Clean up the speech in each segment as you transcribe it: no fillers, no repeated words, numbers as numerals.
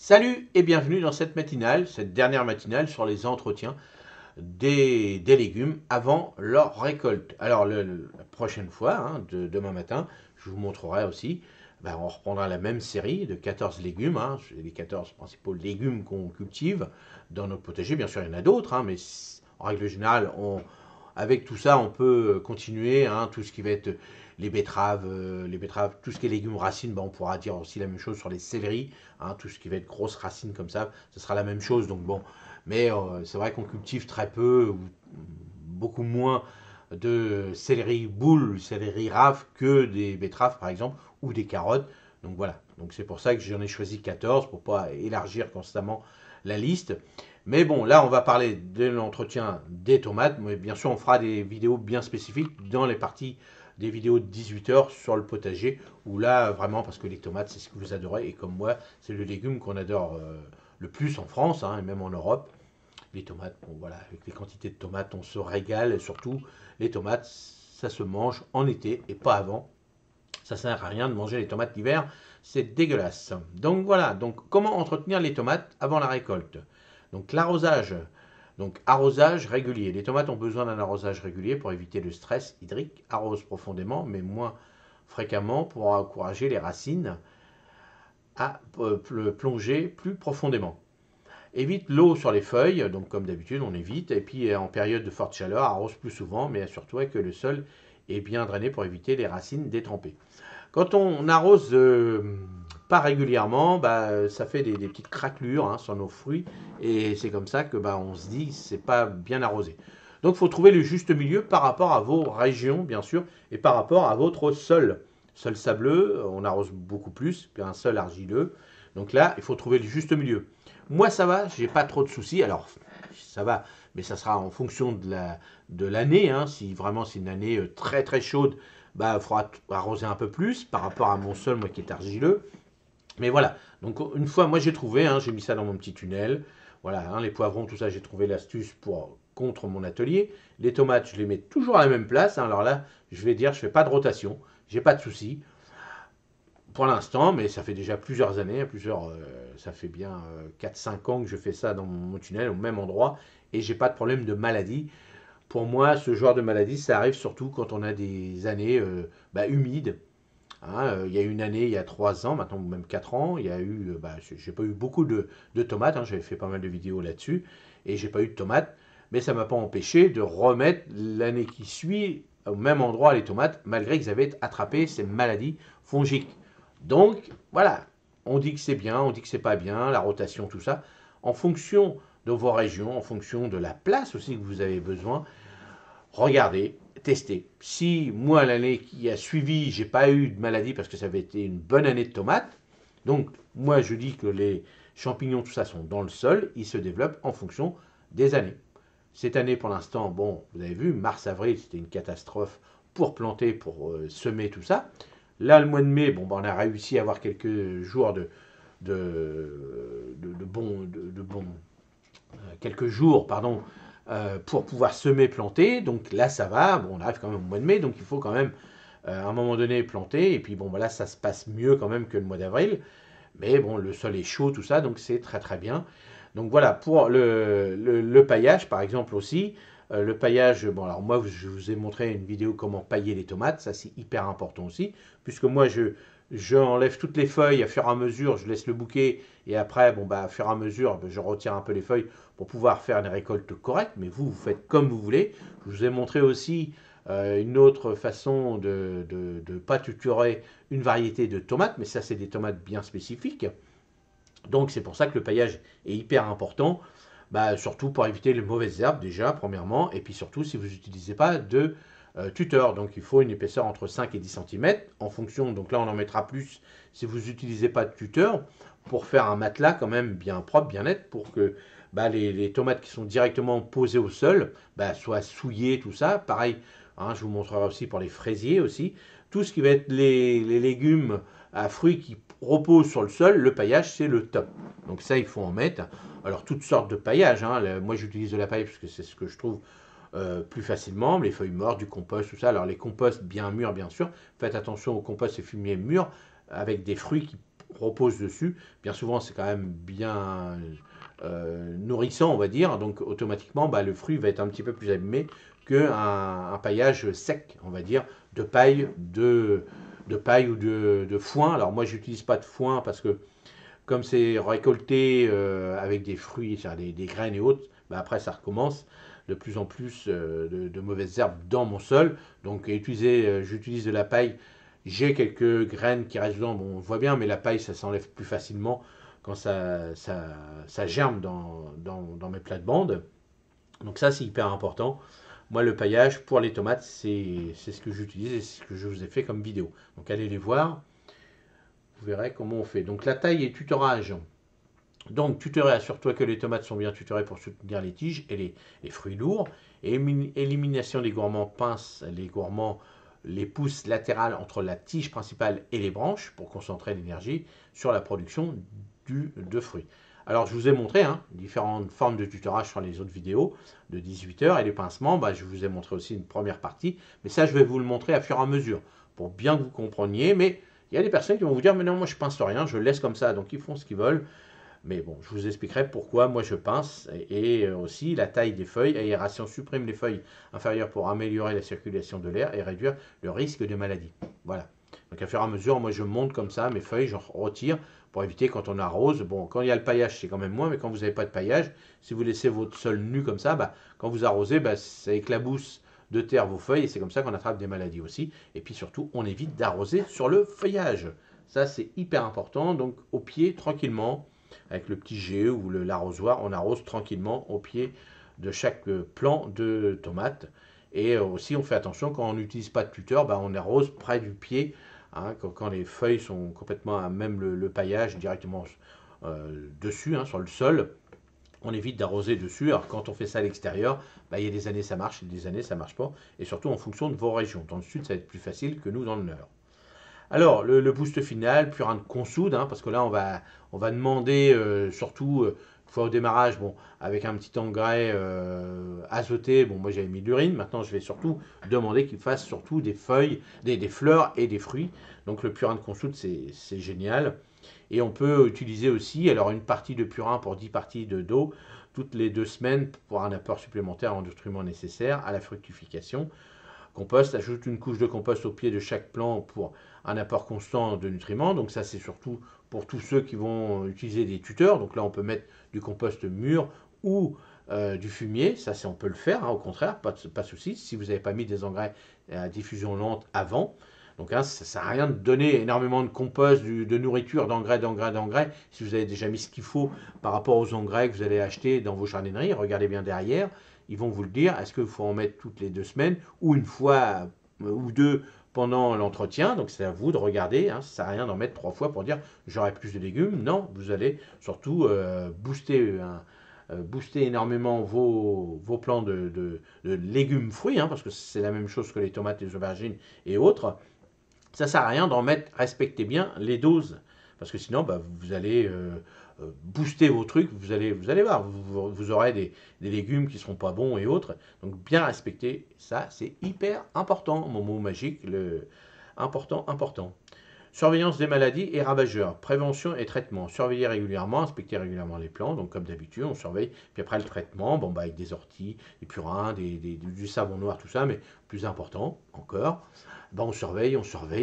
Salut et bienvenue dans cette matinale, cette dernière matinale sur les entretiens des légumes avant leur récolte. Alors la prochaine fois, demain matin, je vous montrerai aussi, on reprendra la même série de 14 légumes, les 14 principaux légumes qu'on cultive dans notre potager. Bien sûr, il y en a d'autres, mais en règle générale, avec tout ça, on peut continuer, tout ce qui va être les betteraves, tout ce qui est légumes racines, on pourra dire aussi la même chose sur les céleris, tout ce qui va être grosses racines comme ça, ce sera la même chose. Donc bon, mais c'est vrai qu'on cultive très peu, ou beaucoup moins de céleri boule, céleri rave que des betteraves par exemple, ou des carottes. Donc voilà, donc c'est pour ça que j'en ai choisi 14 pour pas élargir constamment la liste. Mais bon, là on va parler de l'entretien des tomates, mais bien sûr on fera des vidéos bien spécifiques dans les parties des vidéos de 18 heures sur le potager, où là vraiment, parce que les tomates c'est ce que vous adorez, et comme moi c'est le légume qu'on adore le plus en France, et même en Europe. Les tomates, bon voilà, avec les quantités de tomates on se régale, et surtout les tomates ça se mange en été et pas avant. Ça sert à rien de manger les tomates l'hiver, c'est dégueulasse. Donc voilà, donc comment entretenir les tomates avant la récolte? Donc l'arrosage, donc arrosage régulier. Les tomates ont besoin d'un arrosage régulier pour éviter le stress hydrique. Arrose profondément, mais moins fréquemment pour encourager les racines à plonger plus profondément. Évite l'eau sur les feuilles, donc comme d'habitude on évite, et puis en période de forte chaleur, arrose plus souvent, mais surtout que le sol est bien drainé pour éviter les racines détrempées. Quand on arrose pas régulièrement, ça fait des petites craquelures sur nos fruits, et c'est comme ça que on se dit que c'est pas bien arrosé. Donc il faut trouver le juste milieu par rapport à vos régions, bien sûr, et par rapport à votre sol. Sol sableux, on arrose beaucoup plus qu'un sol argileux. Donc là, il faut trouver le juste milieu. Moi, ça va, j'ai pas trop de soucis. Alors, ça va, mais ça sera en fonction de l'année. Si vraiment c'est une année très très chaude, il faudra arroser un peu plus par rapport à mon sol, moi qui est argileux. Mais voilà, donc une fois, moi j'ai trouvé, j'ai mis ça dans mon petit tunnel. Voilà, les poivrons, tout ça, j'ai trouvé l'astuce pour contre mon atelier. Les tomates, je les mets toujours à la même place. Alors là, je vais dire, je fais pas de rotation, j'ai pas de soucis pour l'instant, mais ça fait déjà plusieurs années, ça fait bien 4-5 ans que je fais ça dans mon tunnel, au même endroit, et j'ai pas de problème de maladie. Pour moi, ce genre de maladie, ça arrive surtout quand on a des années humides. Il y a une année, il y a 3 ans, maintenant même 4 ans, il y a eu, j'ai pas eu beaucoup de tomates, j'avais fait pas mal de vidéos là-dessus, et j'ai pas eu de tomates, mais ça m'a pas empêché de remettre l'année qui suit au même endroit les tomates, malgré qu'ils avaient attrapé ces maladies fongiques. Donc voilà, on dit que c'est bien, on dit que c'est pas bien, la rotation, tout ça, en fonction de vos régions, en fonction de la place aussi que vous avez besoin. Regardez, testez. Si moi, l'année qui a suivi, j'ai pas eu de maladie parce que ça avait été une bonne année de tomates, donc moi je dis que les champignons, tout ça sont dans le sol, ils se développent en fonction des années. Cette année, pour l'instant, bon, vous avez vu, mars-avril, c'était une catastrophe pour planter, pour semer tout ça. Là, le mois de mai, on a réussi à avoir quelques jours quelques jours, pardon, pour pouvoir semer, planter. Donc là, ça va. Bon, on arrive quand même au mois de mai, donc il faut quand même à un moment donné planter. Et puis bon, voilà, ça se passe mieux quand même que le mois d'avril. Mais bon, le sol est chaud, tout ça, donc c'est très très bien. Donc voilà, pour le paillage, par exemple aussi. Le paillage, bon alors moi je vous ai montré une vidéo comment pailler les tomates, ça c'est hyper important aussi, puisque moi je enlève toutes les feuilles à fur et à mesure, je laisse le bouquet, et après, à fur et à mesure, je retire un peu les feuilles pour pouvoir faire une récolte correcte, mais vous faites comme vous voulez. Je vous ai montré aussi une autre façon de ne pas tutorer une variété de tomates, mais ça c'est des tomates bien spécifiques. Donc c'est pour ça que le paillage est hyper important, surtout pour éviter les mauvaises herbes déjà, premièrement, et puis surtout si vous n'utilisez pas de tuteur. Donc il faut une épaisseur entre 5 et 10 cm, en fonction, donc là on en mettra plus si vous n'utilisez pas de tuteur, pour faire un matelas quand même bien propre, bien net, pour que les tomates qui sont directement posées au sol soient souillées, tout ça. Pareil, je vous montrerai aussi pour les fraisiers aussi. Tout ce qui va être les légumes à fruits qui reposent sur le sol, le paillage c'est le top. Donc ça il faut en mettre. Alors toutes sortes de paillage, moi j'utilise de la paille parce que c'est ce que je trouve plus facilement, les feuilles mortes, du compost, tout ça. Alors les composts bien mûrs bien sûr, faites attention aux composts et fumiers mûrs avec des fruits qui repose dessus. Bien souvent, c'est quand même bien nourrissant, on va dire. Donc, automatiquement, le fruit va être un petit peu plus abîmé qu'un paillage sec, on va dire, de paille, de paille ou de foin. Alors, moi, j'utilise pas de foin parce que comme c'est récolté avec des fruits, des graines et autres, après ça recommence de plus en plus de mauvaises herbes dans mon sol. Donc j'utilise de la paille. J'ai quelques graines qui restent dedans, bon, on voit bien, mais la paille ça s'enlève plus facilement quand ça germe dans mes plates-bandes. Donc ça c'est hyper important. Moi le paillage pour les tomates c'est ce que j'utilise et c'est ce que je vous ai fait comme vidéo. Donc allez les voir. Vous verrez comment on fait. Donc la taille et tutorage. Donc tutorer, assure-toi que les tomates sont bien tutorées pour soutenir les tiges et les fruits lourds. Et élimination des gourmands, pince les gourmands, les pousses latérales entre la tige principale et les branches pour concentrer l'énergie sur la production de fruits. Alors je vous ai montré différentes formes de tutorage sur les autres vidéos de 18 heures et les pincements, je vous ai montré aussi une première partie, mais ça je vais vous le montrer à fur et à mesure pour bien que vous compreniez, mais il y a des personnes qui vont vous dire mais non moi je pince rien, je laisse comme ça, donc ils font ce qu'ils veulent. Mais bon, je vous expliquerai pourquoi moi je pince et aussi la taille des feuilles. Aération supprime les feuilles inférieures pour améliorer la circulation de l'air et réduire le risque de maladie. Voilà. Donc à fur et à mesure, moi je monte comme ça mes feuilles, j'en retire pour éviter quand on arrose. Bon, quand il y a le paillage, c'est quand même moins, mais quand vous n'avez pas de paillage, si vous laissez votre sol nu comme ça, quand vous arrosez, ça éclabousse de terre vos feuilles et c'est comme ça qu'on attrape des maladies aussi. Et puis surtout, on évite d'arroser sur le feuillage. Ça, c'est hyper important. Donc au pied, tranquillement, avec le petit jet ou l'arrosoir, on arrose tranquillement au pied de chaque plant de tomate. Et aussi, on fait attention quand on n'utilise pas de tuteur, on arrose près du pied, quand les feuilles sont complètement à même le paillage directement dessus, sur le sol. On évite d'arroser dessus. Alors quand on fait ça à l'extérieur, il y a des années ça marche, et des années ça marche pas. Et surtout en fonction de vos régions. Dans le sud, ça va être plus facile que nous dans le nord. Alors, le boost final, purin de consoude, parce que là, on va demander surtout, une fois au démarrage, bon, avec un petit engrais azoté, bon, moi j'avais mis de l'urine, maintenant je vais surtout demander qu'il fasse surtout des feuilles, des fleurs et des fruits. Donc le purin de consoude, c'est génial. Et on peut utiliser aussi, alors une partie de purin pour 10 parties d'eau, toutes les 2 semaines pour un apport supplémentaire en nutriments nécessaires à la fructification. Compost, ajoute une couche de compost au pied de chaque plant pour un apport constant de nutriments. Donc ça c'est surtout pour tous ceux qui vont utiliser des tuteurs. Donc là on peut mettre du compost mûr ou du fumier. Ça on peut le faire, au contraire, pas de souci. Si vous n'avez pas mis des engrais à diffusion lente avant. Donc ça ne sert à rien de donner énormément de compost, de nourriture, d'engrais, si vous avez déjà mis ce qu'il faut par rapport aux engrais que vous allez acheter dans vos jardineries. Regardez bien derrière, ils vont vous le dire. Est-ce qu'il faut en mettre toutes les 2 semaines ou une fois ou deux pendant l'entretien? Donc c'est à vous de regarder. Ça ne sert à rien d'en mettre 3 fois pour dire j'aurai plus de légumes. Non, vous allez surtout booster énormément vos plants de légumes fruits, parce que c'est la même chose que les tomates, les aubergines et autres. Ça ne sert à rien d'en mettre, respectez bien les doses, parce que sinon vous allez booster vos trucs, vous allez voir, vous aurez des légumes qui ne seront pas bons et autres. Donc bien respecter ça, c'est hyper important, mon mot magique, important. Surveillance des maladies et ravageurs, prévention et traitement. Surveiller régulièrement, inspecter régulièrement les plants. Donc comme d'habitude, on surveille. Puis après le traitement, avec des orties, des purins, du savon noir, tout ça, mais plus important encore, on surveille.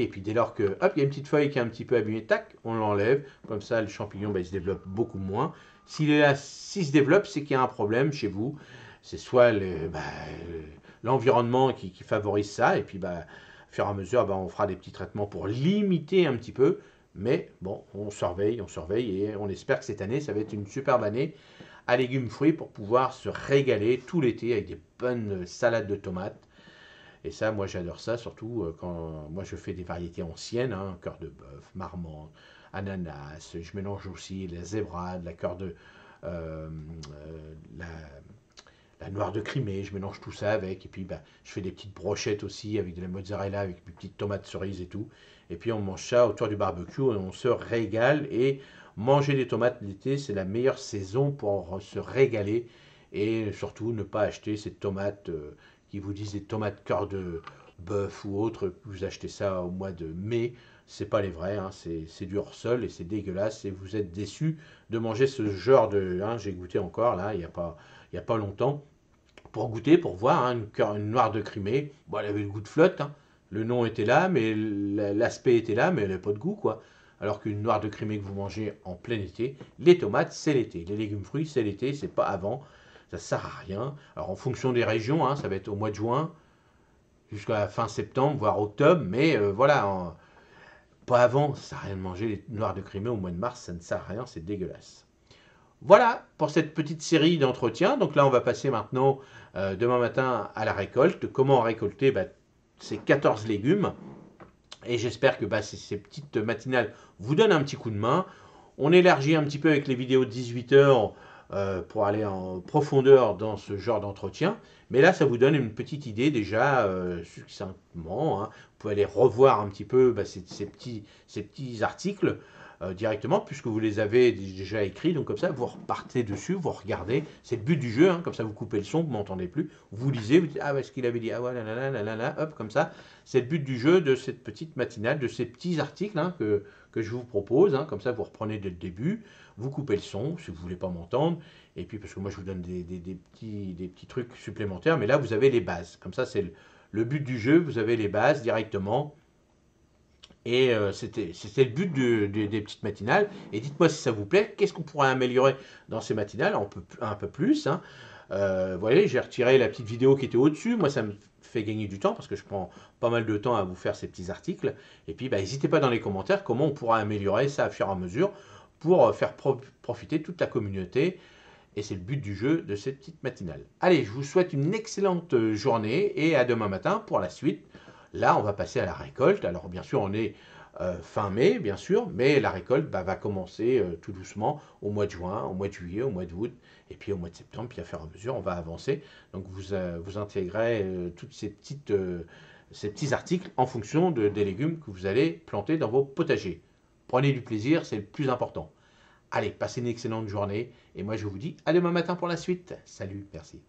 Et puis dès lors que, hop, il y a une petite feuille qui est un petit peu abîmée, tac, on l'enlève. Comme ça, le champignon, il se développe beaucoup moins. S'il se développe, c'est qu'il y a un problème chez vous. C'est soit l'environnement qui favorise ça, et puis au fur et à mesure, on fera des petits traitements pour limiter un petit peu. Mais bon, on surveille et on espère que cette année, ça va être une superbe année à légumes fruits pour pouvoir se régaler tout l'été avec des bonnes salades de tomates. Et ça, moi j'adore ça, surtout quand moi je fais des variétés anciennes, cœur de bœuf, marmande, ananas, je mélange aussi la zébrade, la cœur de... la noire de Crimée, je mélange tout ça avec, et puis je fais des petites brochettes aussi avec de la mozzarella, avec des petites tomates cerises et tout, et puis on mange ça autour du barbecue, et on se régale, et manger des tomates l'été, c'est la meilleure saison pour se régaler, et surtout ne pas acheter ces tomates qui vous disent des tomates cœur de bœuf ou autre, vous achetez ça au mois de mai, c'est pas les vrais, hein, c'est du hors-sol et c'est dégueulasse et vous êtes déçus de manger ce genre de... hein, j'ai goûté encore là, il y a pas longtemps, pour goûter, pour voir, hein, une noire de Crimée, bon, elle avait le goût de flotte, hein. Le nom était là, mais l'aspect était là, mais elle n'avait pas de goût, quoi. Alors qu'une noire de Crimée que vous mangez en plein été, les tomates, c'est l'été. Les légumes fruits, c'est l'été, c'est pas avant. Ça sert à rien. Alors en fonction des régions, hein, ça va être au mois de juin, jusqu'à la fin septembre, voire octobre, mais voilà, pas avant, ça sert à rien de manger les noires de Crimée au mois de mars, ça ne sert à rien, c'est dégueulasse. Voilà pour cette petite série d'entretiens. Donc là, on va passer maintenant, demain matin, à la récolte. Comment récolter ces 14 légumes. Et j'espère que ces petites matinales vous donnent un petit coup de main. On élargit un petit peu avec les vidéos de 18 heures pour aller en profondeur dans ce genre d'entretien. Mais là, ça vous donne une petite idée déjà, succinctement, hein. Vous pouvez aller revoir un petit peu ces petits articles directement, puisque vous les avez déjà écrits. Donc comme ça, vous repartez dessus, vous regardez. C'est le but du jeu, hein. Comme ça, vous coupez le son, vous ne m'entendez plus. Vous lisez, vous dites, ah ouais, ce qu'il avait dit, ah ouais, là, hop, comme ça. C'est le but du jeu de cette petite matinale, de ces petits articles, hein, que je vous propose. Hein. Comme ça, vous reprenez dès le début, vous coupez le son si vous ne voulez pas m'entendre. Et puis, parce que moi, je vous donne des petits trucs supplémentaires. Mais là, vous avez les bases. Comme ça, c'est le but du jeu. Vous avez les bases directement. Et c'était le but des petites matinales. Et dites-moi si ça vous plaît. Qu'est-ce qu'on pourrait améliorer dans ces matinales un peu plus, hein. Vous voyez, j'ai retiré la petite vidéo qui était au-dessus. Moi, ça me fait gagner du temps parce que je prends pas mal de temps à vous faire ces petits articles. Et puis, n'hésitez pas dans les commentaires comment on pourra améliorer ça à fur et à mesure pour faire profiter toute la communauté. Et c'est le but du jeu de cette petite matinale. Allez, je vous souhaite une excellente journée et à demain matin pour la suite. Là, on va passer à la récolte. Alors, bien sûr, on est fin mai, bien sûr, mais la récolte va commencer tout doucement au mois de juin, au mois de juillet, au mois d'août, et puis au mois de septembre, puis à fur et à mesure, on va avancer. Donc, vous intégrez toutes ces petits articles en fonction des légumes que vous allez planter dans vos potagers. Prenez du plaisir, c'est le plus important. Allez, passez une excellente journée, et moi je vous dis à demain matin pour la suite. Salut, merci.